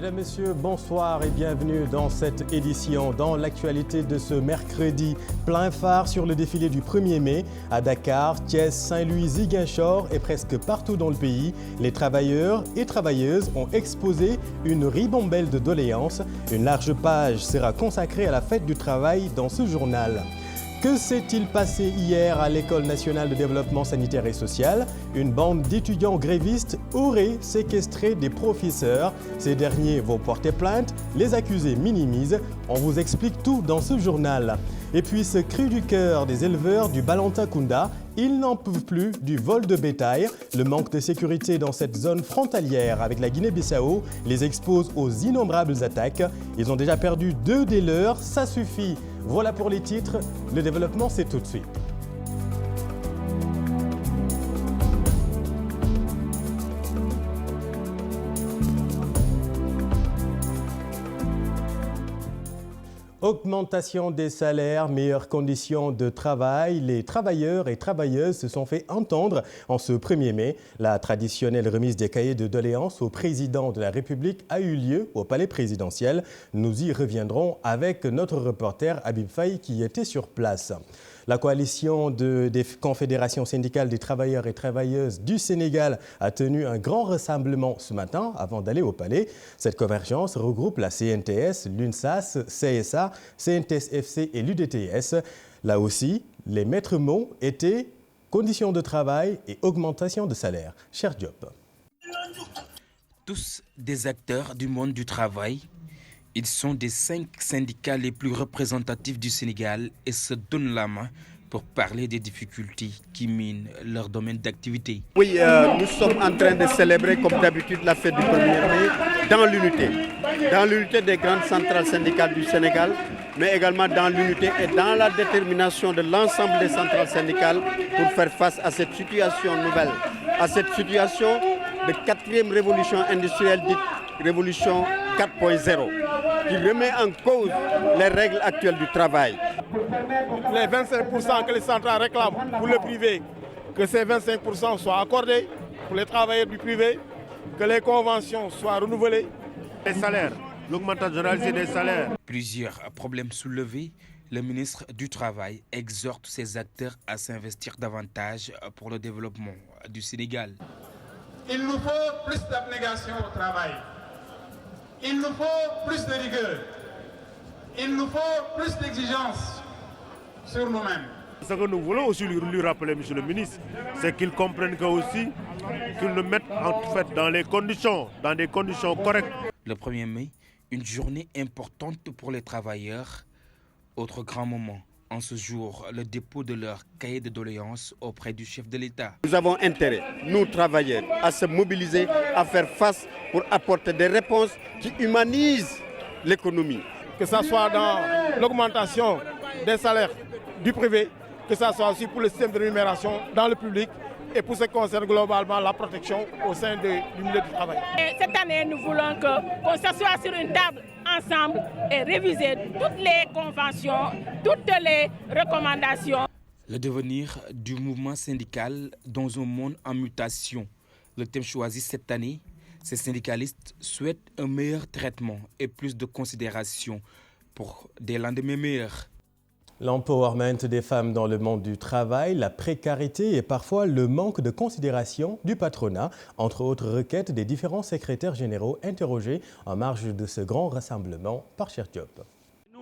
Mesdames, Messieurs, bonsoir et bienvenue dans cette édition. Dans l'actualité de ce mercredi, plein phare sur le défilé du 1er mai. À Dakar, Thiès, Saint-Louis, Ziguinchor et presque partout dans le pays, les travailleurs et travailleuses ont exposé une ribambelle de doléances. Une large page sera consacrée à la fête du travail dans ce journal. Que s'est-il passé hier à l'École nationale de développement sanitaire et social? Une bande d'étudiants grévistes aurait séquestré des professeurs. Ces derniers vont porter plainte, les accusés minimisent. On vous explique tout dans ce journal. Et puis ce cri du cœur des éleveurs du Balantakunda, ils n'en peuvent plus du vol de bétail. Le manque de sécurité dans cette zone frontalière avec la Guinée-Bissau les expose aux innombrables attaques. Ils ont déjà perdu 2 des leurs, ça suffit. Voilà pour les titres, le développement c'est tout de suite. Augmentation des salaires, meilleures conditions de travail, les travailleurs et travailleuses se sont fait entendre en ce 1er mai. La traditionnelle remise des cahiers de doléances au président de la République a eu lieu au palais présidentiel. Nous y reviendrons avec notre reporter Habib Faye qui était sur place. La coalition des confédérations syndicales des travailleurs et travailleuses du Sénégal a tenu un grand rassemblement ce matin avant d'aller au palais. Cette convergence regroupe la CNTS, l'UNSAS, CSA, CNTS-FC et l'UDTS. Là aussi, les maîtres mots étaient conditions de travail et augmentation de salaire. Cher Diop. Tous des acteurs du monde du travail. Ils sont des 5 syndicats les plus représentatifs du Sénégal et se donnent la main pour parler des difficultés qui minent leur domaine d'activité. Oui, nous sommes en train de célébrer comme d'habitude la fête du 1er mai dans l'unité. Dans l'unité des grandes centrales syndicales du Sénégal, mais également dans l'unité et dans la détermination de l'ensemble des centrales syndicales pour faire face à cette situation nouvelle, à cette situation de 4e révolution industrielle dite révolution 4.0. qui remet en cause les règles actuelles du travail. Les 25% que les centrales réclament pour le privé, que ces 25% soient accordés pour les travailleurs du privé, que les conventions soient renouvelées. Les salaires, l'augmentation généralisée des salaires. Plusieurs problèmes soulevés, le ministre du Travail exhorte ses acteurs à s'investir davantage pour le développement du Sénégal. Il nous faut plus d'abnégation au travail. Il nous faut plus de rigueur. Il nous faut plus d'exigence sur nous-mêmes. Ce que nous voulons aussi lui rappeler, monsieur le ministre, c'est qu'il comprenne aussi qu'ils nous mettent en fait dans des conditions correctes. Le 1er mai, une journée importante pour les travailleurs. Autre grand moment, en ce jour, le dépôt de leur cahier de doléances auprès du chef de l'État. Nous avons intérêt, nous travailleurs, à se mobiliser, à faire face pour apporter des réponses qui humanisent l'économie. Que ce soit dans l'augmentation des salaires du privé, que ce soit aussi pour le système de rémunération dans le public et pour ce qui concerne globalement la protection au sein du milieu du travail. Et cette année, nous voulons qu'on s'assoie sur une table ensemble et réviser toutes les conventions, toutes les recommandations. Le devenir du mouvement syndical dans un monde en mutation. Le thème choisi cette année, ces syndicalistes souhaitent un meilleur traitement et plus de considération pour des lendemains meilleurs. L'empowerment des femmes dans le monde du travail, la précarité et parfois le manque de considération du patronat, entre autres requêtes des différents secrétaires généraux interrogés en marge de ce grand rassemblement par Cher Diop.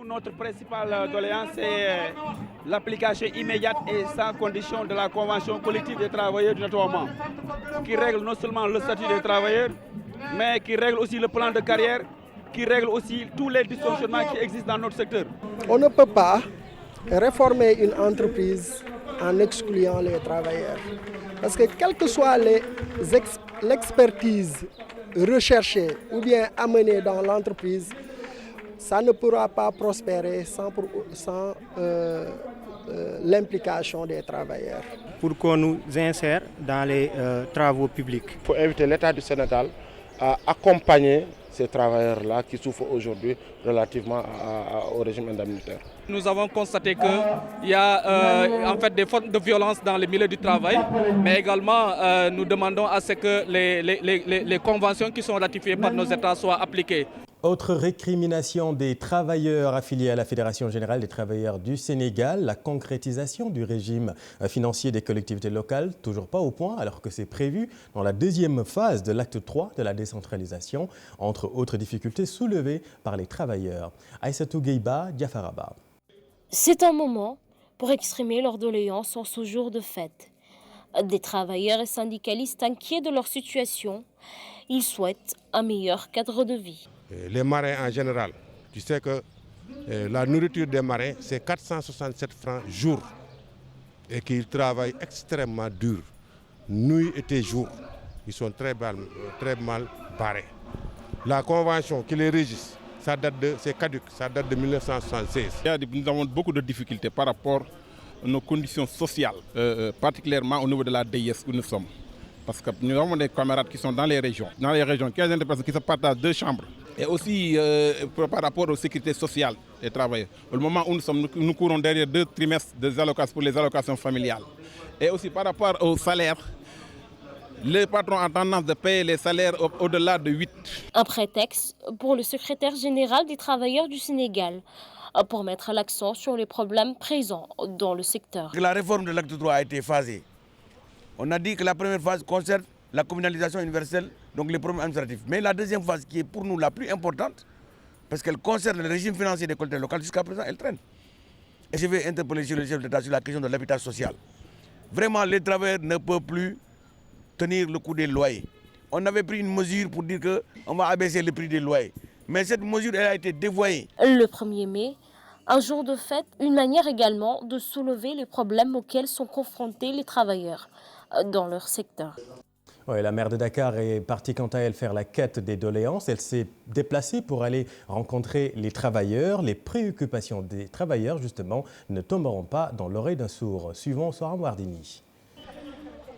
Notre principale doléance est l'application immédiate et sans condition de la Convention collective des travailleurs du nettoiement, qui règle non seulement le statut des travailleurs, mais qui règle aussi le plan de carrière, qui règle aussi tous les dysfonctionnements qui existent dans notre secteur. On ne peut pas réformer une entreprise en excluant les travailleurs. Parce que quelle que soit l'expertise recherchée ou bien amenée dans l'entreprise, ça ne pourra pas prospérer sans l'implication des travailleurs. Pour qu'on nous insère dans les travaux publics. Il faut inviter l'État du Sénégal à accompagner ces travailleurs-là qui souffrent aujourd'hui relativement au régime indemnitaire. Nous avons constaté qu'il y a en fait des formes de violence dans le milieu du travail, mais également nous demandons à ce que les conventions qui sont ratifiées par nos États soient appliquées. Autre récrimination des travailleurs affiliés à la Fédération générale des travailleurs du Sénégal, la concrétisation du régime financier des collectivités locales, toujours pas au point alors que c'est prévu dans la deuxième phase de l'acte 3 de la décentralisation, entre autres difficultés soulevées par les travailleurs. Aïssatou Gueiba, Diafaraba. C'est un moment pour exprimer leur doléance en ce jour de fête. Des travailleurs et syndicalistes inquiets de leur situation, ils souhaitent un meilleur cadre de vie. Les marins en général, tu sais que la nourriture des marins, c'est 467 francs jour et qu'ils travaillent extrêmement dur, nuit et jour. Ils sont très mal barrés. La convention qui les régisse, c'est caduc, ça date de 1976. Nous avons beaucoup de difficultés par rapport à nos conditions sociales, particulièrement au niveau de la DIS où nous sommes. Parce que nous avons des camarades qui sont dans les régions, 15 personnes qui se partagent 2 chambres. Et aussi par rapport aux sécurités sociales des travailleurs. Au moment où nous courons derrière 2 trimestres des allocations pour les allocations familiales. Et aussi par rapport aux salaires, les patrons ont tendance de payer les salaires au-delà de 8. Un prétexte pour le secrétaire général des travailleurs du Sénégal pour mettre l'accent sur les problèmes présents dans le secteur. La réforme de l'acte 3 a été phasée. On a dit que la première phase concerne la communalisation universelle, donc les problèmes administratifs. Mais la deuxième phase, qui est pour nous la plus importante, parce qu'elle concerne le régime financier des collectivités locales, jusqu'à présent, elle traîne. Et je vais interpeller le chef d'État sur la question de l'habitat social. Vraiment, les travailleurs ne peuvent plus tenir le coût des loyers. On avait pris une mesure pour dire qu'on va abaisser le prix des loyers. Mais cette mesure, elle a été dévoyée. Le 1er mai, un jour de fête, une manière également de soulever les problèmes auxquels sont confrontés les travailleurs dans leur secteur. Ouais, la maire de Dakar est partie quant à elle faire la quête des doléances. Elle s'est déplacée pour aller rencontrer les travailleurs. Les préoccupations des travailleurs, justement, ne tomberont pas dans l'oreille d'un sourd. Suivons Soham Wardini.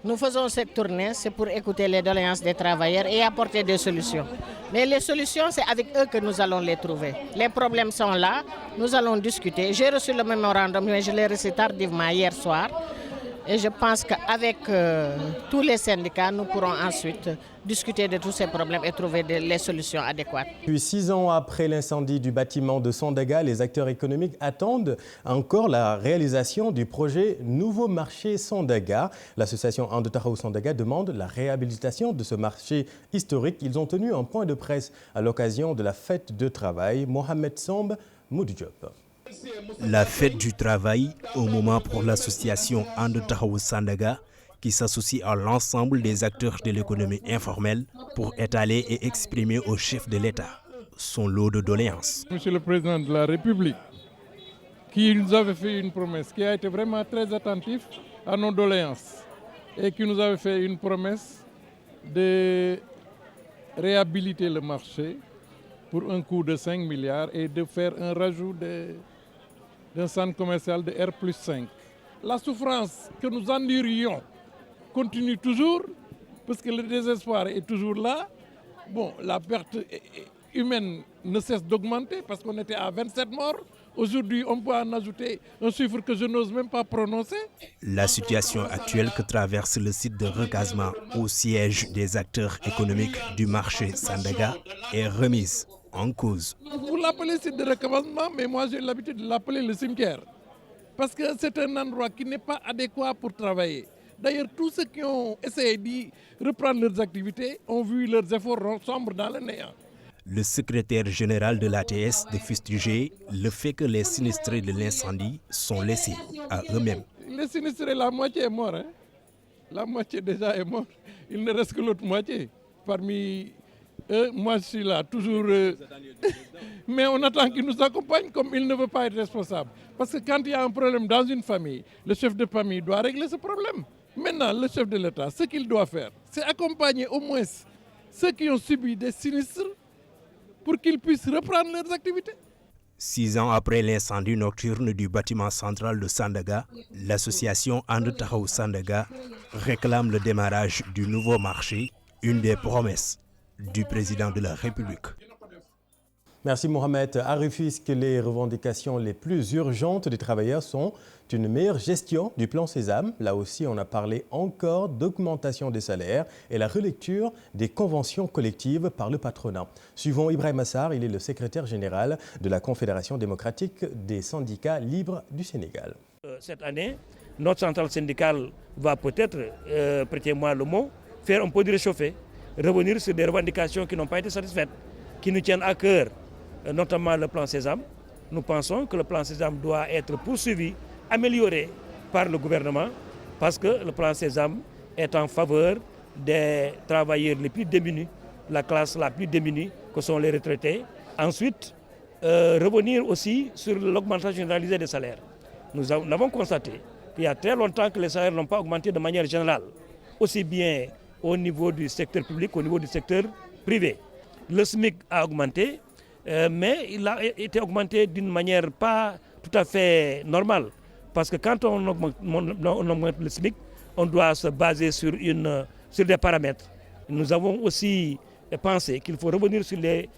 Nous faisons cette tournée, c'est pour écouter les doléances des travailleurs et apporter des solutions. Mais les solutions, c'est avec eux que nous allons les trouver. Les problèmes sont là, nous allons discuter. J'ai reçu le mémorandum, mais je l'ai reçu tardivement hier soir. Et je pense qu'avec tous les syndicats, nous pourrons ensuite discuter de tous ces problèmes et trouver les solutions adéquates. Puis 6 ans après l'incendie du bâtiment de Sandaga, les acteurs économiques attendent encore la réalisation du projet Nouveau Marché Sandaga. L'association And Taxawu Sandaga demande la réhabilitation de ce marché historique. Ils ont tenu un point de presse à l'occasion de la fête de travail. Mohamed Samb, Modou Diop. La fête du travail, au moment pour l'association And Taxawu Sandaga, qui s'associe à l'ensemble des acteurs de l'économie informelle pour étaler et exprimer au chef de l'État son lot de doléances. Monsieur le Président de la République, qui nous avait fait une promesse, qui a été vraiment très attentif à nos doléances et qui nous avait fait une promesse de réhabiliter le marché pour un coût de 5 milliards et de faire un rajout d'un centre commercial de R+5. La souffrance que nous endurions continue toujours parce que le désespoir est toujours là. Bon, la perte humaine ne cesse d'augmenter parce qu'on était à 27 morts. Aujourd'hui, on peut en ajouter un chiffre que je n'ose même pas prononcer. La situation actuelle que traverse le site de recasement au siège des acteurs économiques du marché Sandaga est remise en cause. Vous l'appelez site de recasement, mais moi j'ai l'habitude de l'appeler le cimetière. Parce que c'est un endroit qui n'est pas adéquat pour travailler. D'ailleurs, tous ceux qui ont essayé de reprendre leurs activités ont vu leurs efforts sombres dans le néant. Le secrétaire général de l'ATS de fustiger le fait que les sinistrés de l'incendie sont laissés à eux-mêmes. Les sinistrés, la moitié est mort. La moitié déjà est morte. Il ne reste que l'autre moitié. Parmi eux, moi je suis là, toujours. Mais on attend qu'ils nous accompagnent comme il ne veut pas être responsable. Parce que quand il y a un problème dans une famille, le chef de famille doit régler ce problème. Maintenant, le chef de l'État, ce qu'il doit faire, c'est accompagner au moins ceux qui ont subi des sinistres pour qu'ils puissent reprendre leurs activités. 6 ans après l'incendie nocturne du bâtiment central de Sandaga, l'association And Taxawu Sandaga réclame le démarrage du nouveau marché, une des promesses du président de la République. Merci Mohamed. À Rufisque, les revendications les plus urgentes des travailleurs sont une meilleure gestion du plan Sésame. Là aussi, on a parlé encore d'augmentation des salaires et la relecture des conventions collectives par le patronat. Suivons Ibrahim Assar, il est le secrétaire général de la Confédération démocratique des syndicats libres du Sénégal. Cette année, notre centrale syndicale va peut-être, prêtez-moi le mot, faire un peu de réchauffé, revenir sur des revendications qui n'ont pas été satisfaites, qui nous tiennent à cœur, notamment le plan Sésame. Nous pensons que le plan Sésame doit être poursuivi, amélioré par le gouvernement, parce que le plan Sésame est en faveur des travailleurs les plus démunis, la classe la plus démunie, que sont les retraités. Ensuite, revenir aussi sur l'augmentation généralisée des salaires. Nous avons constaté qu'il y a très longtemps que les salaires n'ont pas augmenté de manière générale, aussi bien au niveau du secteur public qu'au niveau du secteur privé. Le SMIC a augmenté, mais il a été augmenté d'une manière pas tout à fait normale. Parce que quand on augmente le SMIC, on doit se baser sur des paramètres. Nous avons aussi pensé qu'il faut revenir sur les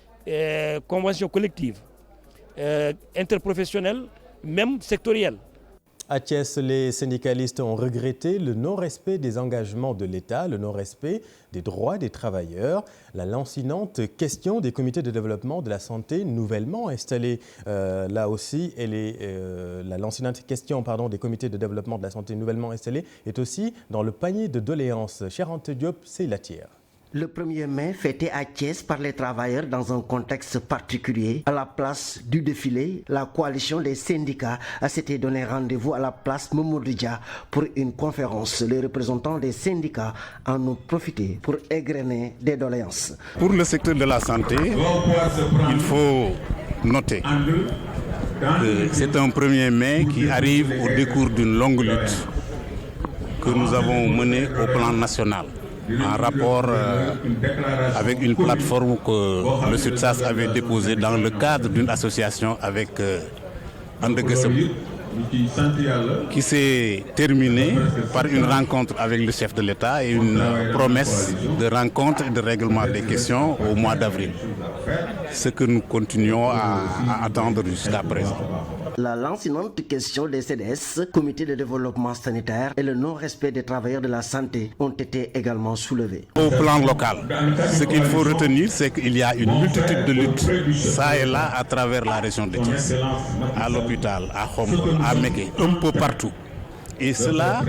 conventions collectives, interprofessionnelles, même sectorielles. À Thiès, les syndicalistes ont regretté le non-respect des engagements de l'État, le non-respect des droits des travailleurs, la lancinante question des comités de développement de la santé nouvellement installés. Là aussi, la lancinante question des comités de développement de la santé nouvellement installés est aussi dans le panier de doléances. Chérante Diop, c'est la tière. Le 1er mai, fêté à Thiès par les travailleurs dans un contexte particulier. À la place du défilé, la coalition des syndicats s'était donné rendez-vous à la place Mamadou Dia pour une conférence. Les représentants des syndicats en ont profité pour égrener des doléances. Pour le secteur de la santé, il faut noter que c'est un 1er mai qui arrive au décours d'une longue lutte que nous avons menée au plan national, en rapport avec une plateforme que le SUTSAS avait déposée dans le cadre d'une association avec Andegesem, qui s'est terminée par une rencontre avec le chef de l'État et une promesse de rencontre et de règlement des questions au mois d'avril. Ce que nous continuons à attendre jusqu'à présent. La lancinante question des CDS, Comité de développement sanitaire, et le non-respect des travailleurs de la santé ont été également soulevés. Au plan local, ce qu'il faut retenir, c'est qu'il y a une multitude de luttes, ça et là, à travers la région de Thiès, à l'hôpital, à Khombole, à Mékhé, un peu partout. Et cela,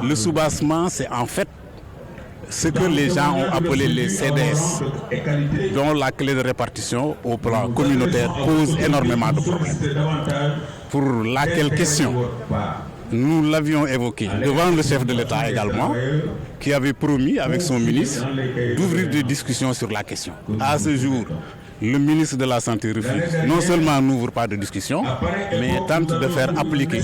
le soubassement, c'est en fait ce que les gens ont appelé les CDS, dont la clé de répartition au plan communautaire pose énormément de problèmes. Pour laquelle question, nous l'avions évoqué devant le chef de l'État également, qui avait promis avec son ministre d'ouvrir des discussions sur la question. À ce jour, le ministre de la Santé refuse. Non seulement n'ouvre pas de discussion, mais tente de faire appliquer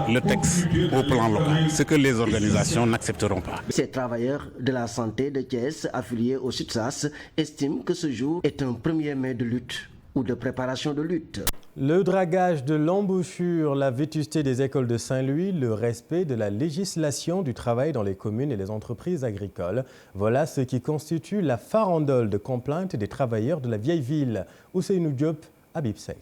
le texte au plan local, ce que les organisations n'accepteront pas. Ces travailleurs de la santé de Thiès affiliés au SUTSAS estiment que ce jour est un 1er mai de lutte ou de préparation de lutte. Le dragage de l'embouchure, la vétusté des écoles de Saint-Louis, le respect de la législation du travail dans les communes et les entreprises agricoles. Voilà ce qui constitue la farandole de complaintes des travailleurs de la vieille ville. Ousseynou Diop, Habib Seck.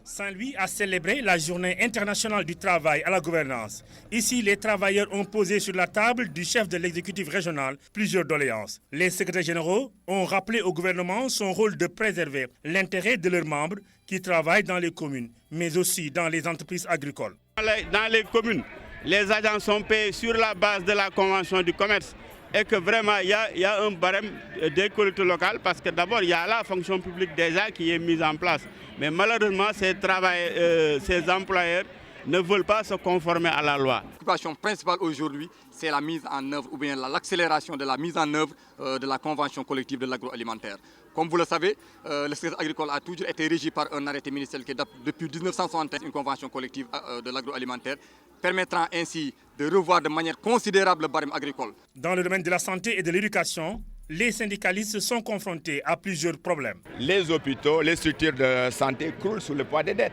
Saint-Louis a célébré la journée internationale du travail à la gouvernance. Ici, les travailleurs ont posé sur la table du chef de l'exécutif régional plusieurs doléances. Les secrétaires généraux ont rappelé au gouvernement son rôle de préserver l'intérêt de leurs membres qui travaillent dans les communes, mais aussi dans les entreprises agricoles. Dans les communes, les agents sont payés sur la base de la convention du commerce et que vraiment il y a un barème des collectivités locales parce que d'abord il y a la fonction publique déjà qui est mise en place. Mais malheureusement, ces employeurs ne veulent pas se conformer à la loi. L'occupation principale aujourd'hui, c'est la mise en œuvre ou bien l'accélération de la mise en œuvre de la convention collective de l'agroalimentaire. Comme vous le savez, le secteur agricole a toujours été régi par un arrêté ministériel qui date depuis 1961, une convention collective de l'agroalimentaire, permettant ainsi de revoir de manière considérable le barème agricole. Dans le domaine de la santé et de l'éducation, les syndicalistes sont confrontés à plusieurs problèmes. Les hôpitaux, les structures de santé croulent sous le poids des dettes.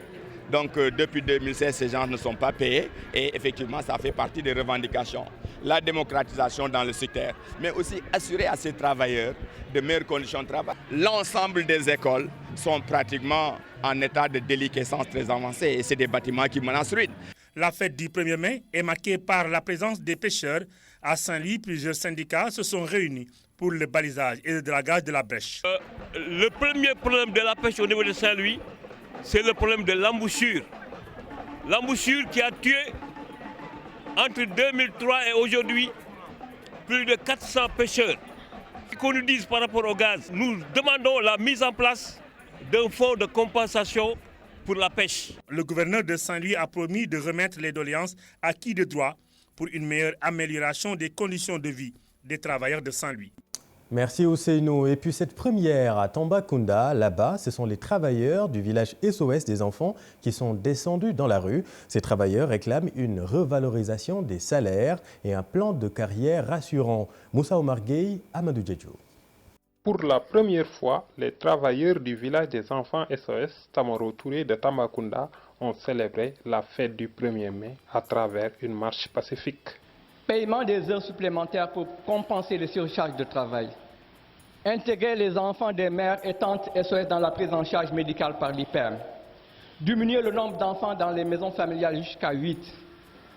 Donc depuis 2016, ces gens ne sont pas payés et effectivement, ça fait partie des revendications. la démocratisation dans le secteur, mais aussi assurer à ces travailleurs de meilleures conditions de travail. L'ensemble des écoles sont pratiquement en état de déliquescence très avancé et c'est des bâtiments qui menacent ruine. La fête du 1er mai est marquée par la présence des pêcheurs. À Saint-Louis, plusieurs syndicats se sont réunis pour le balisage et le dragage de la brèche. Le premier problème de la pêche au niveau de Saint-Louis, c'est le problème de l'embouchure. L'embouchure qui a tué entre 2003 et aujourd'hui plus de 400 pêcheurs. Ce qu'on nous dise par rapport au gaz, nous demandons la mise en place d'un fonds de compensation pour la pêche. Le gouverneur de Saint-Louis a promis de remettre les doléances acquises de droit pour une meilleure amélioration des conditions de vie des travailleurs de Saint-Louis. Merci Ousseynou. Et puis cette première à Tambacounda, là-bas, ce sont les travailleurs du village SOS des enfants qui sont descendus dans la rue. Ces travailleurs réclament une revalorisation des salaires et un plan de carrière rassurant. Moussa Omar Gueye, Amadou Djedjou. Pour la première fois, les travailleurs du village des enfants SOS Tamaro Touré de Tambacounda ont célébré la fête du 1er mai à travers une marche pacifique. Paiement des heures supplémentaires pour compenser les surcharges de travail. Intégrer les enfants des mères et tantes SOS dans la prise en charge médicale par l'IPEM. Diminuer le nombre d'enfants dans les maisons familiales jusqu'à 8.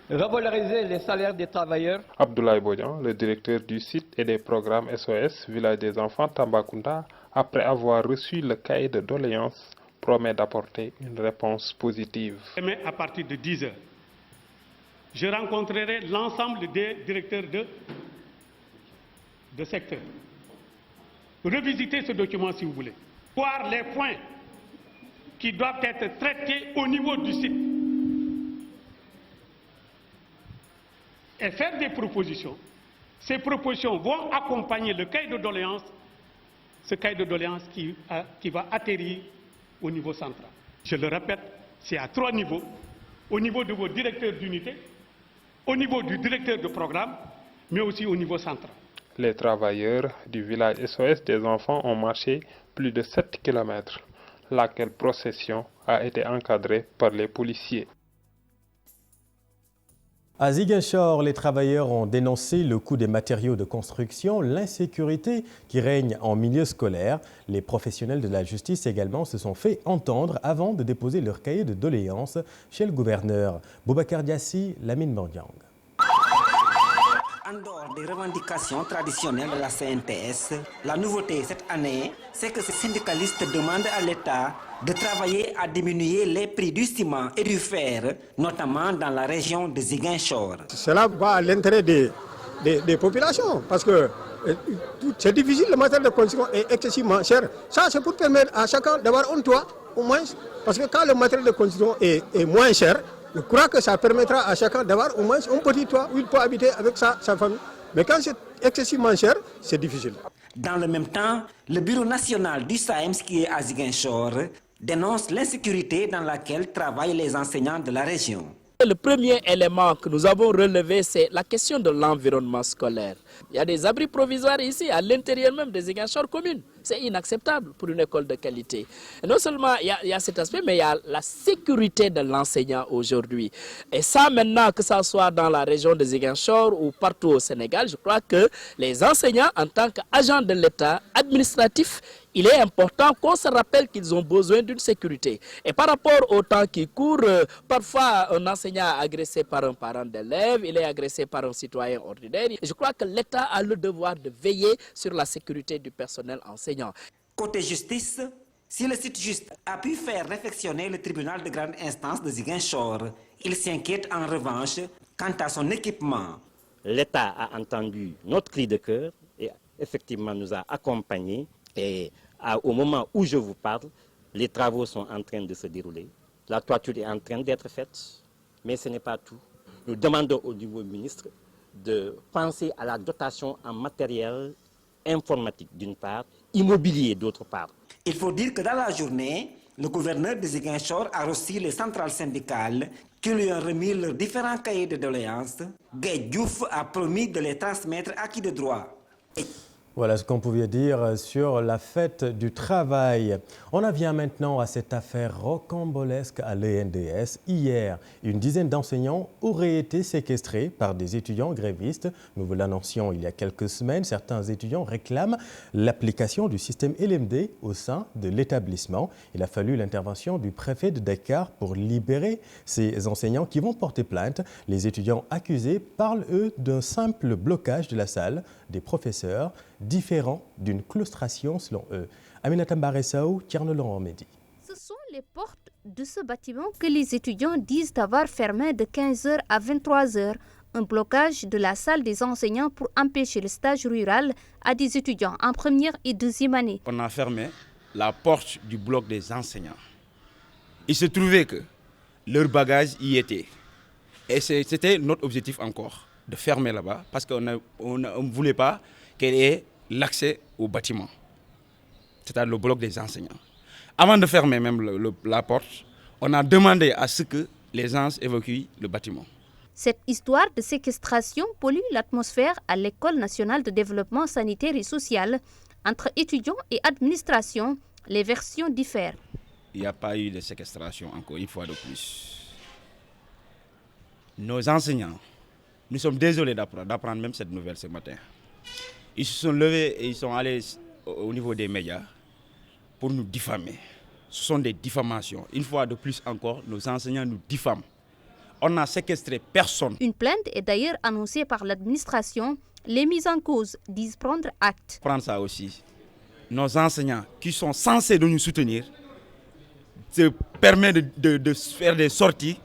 Revaloriser les salaires des travailleurs. Abdoulaye Bodian, le directeur du site et des programmes SOS Village des enfants Tambacounda, après avoir reçu le cahier de doléances, promet d'apporter une réponse positive. Demain, à partir de 10 h, je rencontrerai l'ensemble des directeurs de secteur. Revisiter ce document si vous voulez. Voir les points qui doivent être traités au niveau du site. Et faire des propositions. Ces propositions vont accompagner le cahier de doléances, ce cahier de doléances qui va atterrir au niveau central. Je le répète, c'est à 3 niveaux. Au niveau de vos directeurs d'unité, au niveau du directeur de programme, mais aussi au niveau central. Les travailleurs du village SOS des enfants ont marché plus de 7 km, laquelle procession a été encadrée par les policiers. À Ziguinchor, les travailleurs ont dénoncé le coût des matériaux de construction, l'insécurité qui règne en milieu scolaire. Les professionnels de la justice également se sont fait entendre avant de déposer leur cahier de doléances chez le gouverneur. Boubacar Diassi, Lamine Mordiang. En dehors des revendications traditionnelles de la CNTS, la nouveauté cette année, c'est que ces syndicalistes demandent à l'État de travailler à diminuer les prix du ciment et du fer, notamment dans la région de Ziguinchor. Cela va à l'intérêt des populations, parce que c'est difficile, le matériel de construction est excessivement cher. Ça, c'est pour permettre à chacun d'avoir un toit, au moins, parce que quand le matériel de construction est moins cher, je crois que ça permettra à chacun d'avoir au moins un petit toit où il peut habiter avec sa famille. Mais quand c'est excessivement cher, c'est difficile. Dans le même temps, le bureau national du SAEMS qui est à Ziguinchor dénonce l'insécurité dans laquelle travaillent les enseignants de la région. Le premier élément que nous avons relevé, c'est la question de l'environnement scolaire. Il y a des abris provisoires ici, à l'intérieur même des Ziguinchor communes. C'est inacceptable pour une école de qualité. Et non seulement il y a cet aspect, mais il y a la sécurité de l'enseignant aujourd'hui. Et ça maintenant, que ça soit dans la région de Ziguinchor ou partout au Sénégal, je crois que les enseignants en tant qu'agents de l'État administratif, il est important qu'on se rappelle qu'ils ont besoin d'une sécurité. Et par rapport au temps qui court, parfois un enseignant est agressé par un parent d'élève, il est agressé par un citoyen ordinaire. Et je crois que l'État a le devoir de veiller sur la sécurité du personnel enseignant. Côté justice, si le site juste a pu faire réflexionner le tribunal de grande instance de Ziguinchor, il s'inquiète en revanche quant à son équipement. L'État a entendu notre cri de cœur et effectivement nous a accompagnés. Et au moment où je vous parle, les travaux sont en train de se dérouler. La toiture est en train d'être faite, mais ce n'est pas tout. Nous demandons au niveau ministre de penser à la dotation en matériel informatique d'une part, immobilier d'autre part. Il faut dire que dans la journée, le gouverneur de Ziguinchor a reçu les centrales syndicales qui lui ont remis leurs différents cahiers de doléances. Guy Diouf a promis de les transmettre à qui de droit. Voilà ce qu'on pouvait dire sur la fête du travail. On en vient maintenant à cette affaire rocambolesque à l'ENDS. Hier, une dizaine d'enseignants auraient été séquestrés par des étudiants grévistes. Nous vous l'annoncions il y a quelques semaines. Certains étudiants réclament l'application du système LMD au sein de l'établissement. Il a fallu l'intervention du préfet de Dakar pour libérer ces enseignants qui vont porter plainte. Les étudiants accusés parlent, eux, d'un simple blocage de la salle des professeurs, différent d'une claustration selon eux. Aminata Mbaressaou, Tierno Laurent Mehdi. Ce sont les portes de ce bâtiment que les étudiants disent avoir fermées de 15h à 23h. Un blocage de la salle des enseignants pour empêcher le stage rural à des étudiants en première et deuxième année. On a fermé la porte du bloc des enseignants. Il se trouvait que leur bagage y était. Et c'était notre objectif encore, de fermer là-bas, parce qu'on ne voulait pas qu'elle ait l'accès au bâtiment, c'est-à-dire le bloc des enseignants. Avant de fermer même la porte, on a demandé à ce que les gens évacuent le bâtiment. Cette histoire de séquestration pollue l'atmosphère à l'École nationale de développement sanitaire et social. Entre étudiants et administration, les versions diffèrent. Il n'y a pas eu de séquestration encore une fois de plus. Nos enseignants, nous sommes désolés d'apprendre même cette nouvelle ce matin. Ils se sont levés et ils sont allés au niveau des médias pour nous diffamer. Ce sont des diffamations. Une fois de plus encore, nos enseignants nous diffament. On n'a séquestré personne. Une plainte est d'ailleurs annoncée par l'administration. Les mises en cause disent prendre acte. Prendre ça aussi. Nos enseignants qui sont censés nous soutenir se permettent de faire des sorties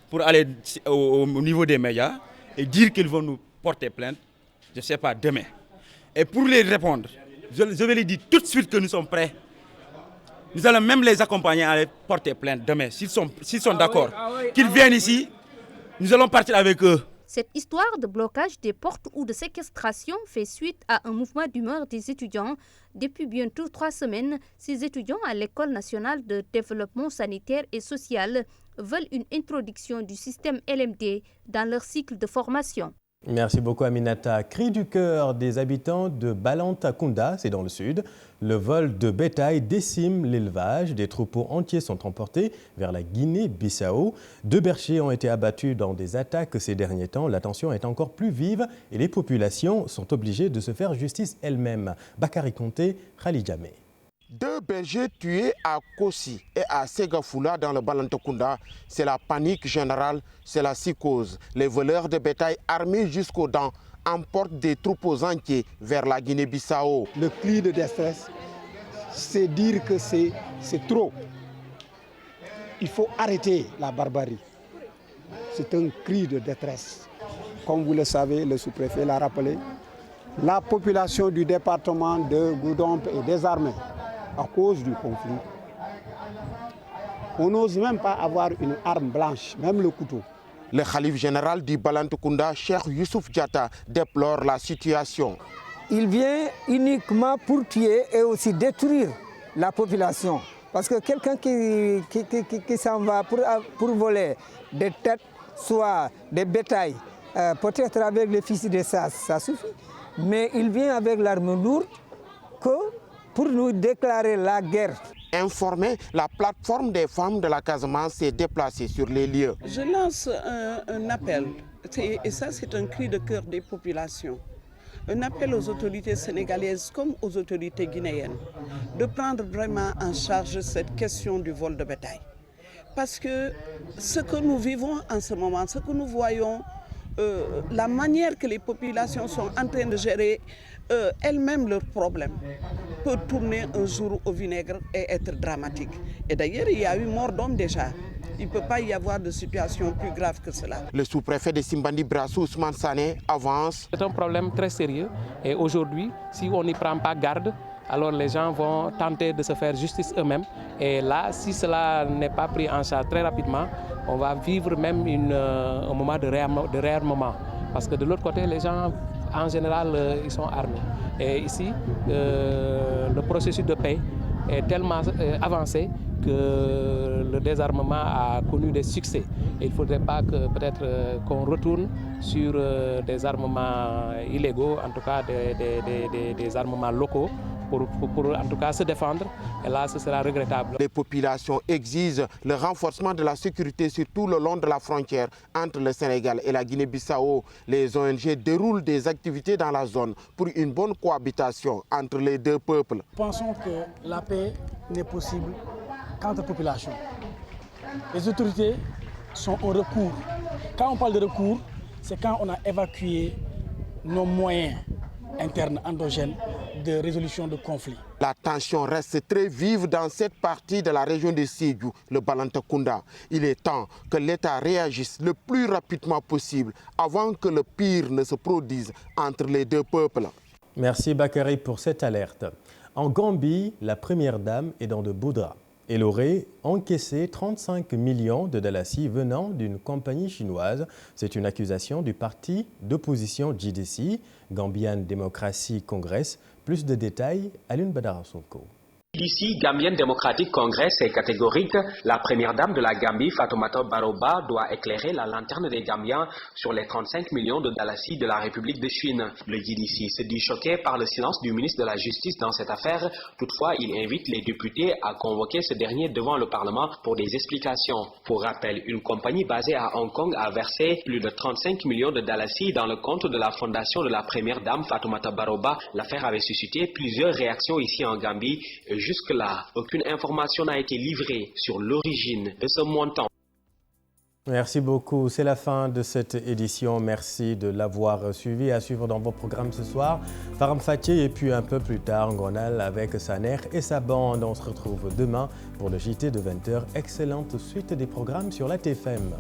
pour aller au niveau des médias et dire qu'ils vont nous porter plainte, je ne sais pas, demain. Et pour les répondre, je vais les dire tout de suite que nous sommes prêts. Nous allons même les accompagner à aller porter plainte demain. S'ils sont d'accord, qu'ils viennent ici, nous allons partir avec eux. Cette histoire de blocage des portes ou de séquestration fait suite à un mouvement d'humeur des étudiants. Depuis bientôt 3 semaines, ces étudiants à l'École nationale de développement sanitaire et social veulent une introduction du système LMD dans leur cycle de formation. Merci beaucoup Aminata. Cri du cœur des habitants de Balantakunda, c'est dans le sud. Le vol de bétail décime l'élevage. Des troupeaux entiers sont emportés vers la Guinée-Bissau. 2 bergers ont été abattus dans des attaques ces derniers temps. La tension est encore plus vive et les populations sont obligées de se faire justice elles-mêmes. Bakary Konté, Khalid Jamé. 2 bergers tués à Kossi et à Segafoula dans le Balantakunda. C'est la panique générale, c'est la psychose. Les voleurs de bétail armés jusqu'aux dents emportent des troupeaux entiers vers la Guinée-Bissau. Le cri de détresse, c'est dire que c'est trop. Il faut arrêter la barbarie. C'est un cri de détresse. Comme vous le savez, le sous-préfet l'a rappelé, la population du département de Goudomp est désarmée à cause du conflit. On n'ose même pas avoir une arme blanche, même le couteau. Le khalife général du Balantakunda, Cheikh Youssouf Diatta, déplore la situation. Il vient uniquement pour tuer et aussi détruire la population. Parce que quelqu'un qui s'en va pour voler des têtes, soit des bétails, peut-être avec les fusils de ça suffit. Mais il vient avec l'arme lourde pour nous déclarer la guerre. Informée, la plateforme des femmes de la Casamance s'est déplacée sur les lieux. Je lance un appel, et ça c'est un cri de cœur des populations. Un appel aux autorités sénégalaises comme aux autorités guinéennes de prendre vraiment en charge cette question du vol de bétail. Parce que ce que nous vivons en ce moment, ce que nous voyons, la manière que les populations sont en train de gérer elles-mêmes leurs problèmes peut tourner un jour au vinaigre et être dramatique. Et d'ailleurs, il y a eu mort d'homme déjà. Il ne peut pas y avoir de situation plus grave que cela. Le sous-préfet de Simbandi Brassou, Ousmane Sané, avance. C'est un problème très sérieux et aujourd'hui, si on n'y prend pas garde, alors les gens vont tenter de se faire justice eux-mêmes. Et là, si cela n'est pas pris en charge très rapidement, on va vivre même un moment de réarmement. Parce que de l'autre côté, les gens, en général, ils sont armés. Et ici, le processus de paix est tellement avancé que le désarmement a connu des succès. Et il ne faudrait pas que peut-être qu'on retourne sur des armements illégaux, en tout cas des armements locaux, pour en tout cas se défendre. Et là, ce sera regrettable. Les populations exigent le renforcement de la sécurité sur tout le long de la frontière entre le Sénégal et la Guinée-Bissau. Les ONG déroulent des activités dans la zone pour une bonne cohabitation entre les deux peuples. Nous pensons que la paix n'est possible qu'entre populations. Les autorités sont en recours. Quand on parle de recours, c'est quand on a évacué nos moyens internes endogènes de résolution de conflits. La tension reste très vive dans cette partie de la région de Sédhiou, le Balantacounda. Il est temps que l'État réagisse le plus rapidement possible avant que le pire ne se produise entre les deux peuples. Merci Bakary pour cette alerte. En Gambie, la première dame est dans de beaux draps. Elle aurait encaissé 35 millions de dalasi venant d'une compagnie chinoise. C'est une accusation du parti d'opposition GDC, Gambian Democracy Congress. Plus de détails, Alioune Badara Sonko. Ici, Gambian Democratic Congress est catégorique. La première dame de la Gambie, Fatoumata Baroba, doit éclairer la lanterne des Gambiens sur les 35 millions de dalasi de la République de Chine. Le GDC se dit choqué par le silence du ministre de la Justice dans cette affaire. Toutefois, il invite les députés à convoquer ce dernier devant le Parlement pour des explications. Pour rappel, une compagnie basée à Hong Kong a versé plus de 35 millions de dalasi dans le compte de la fondation de la première dame, Fatoumata Baroba. L'affaire avait suscité plusieurs réactions ici en Gambie. Jusque-là, aucune information n'a été livrée sur l'origine de ce montant. Merci beaucoup. C'est la fin de cette édition. Merci de l'avoir suivi. À suivre dans vos programmes ce soir, Faram Fatih et puis un peu plus tard, Ngonal avec sa mère et sa bande. On se retrouve demain pour le JT de 20h. Excellente suite des programmes sur la TFM.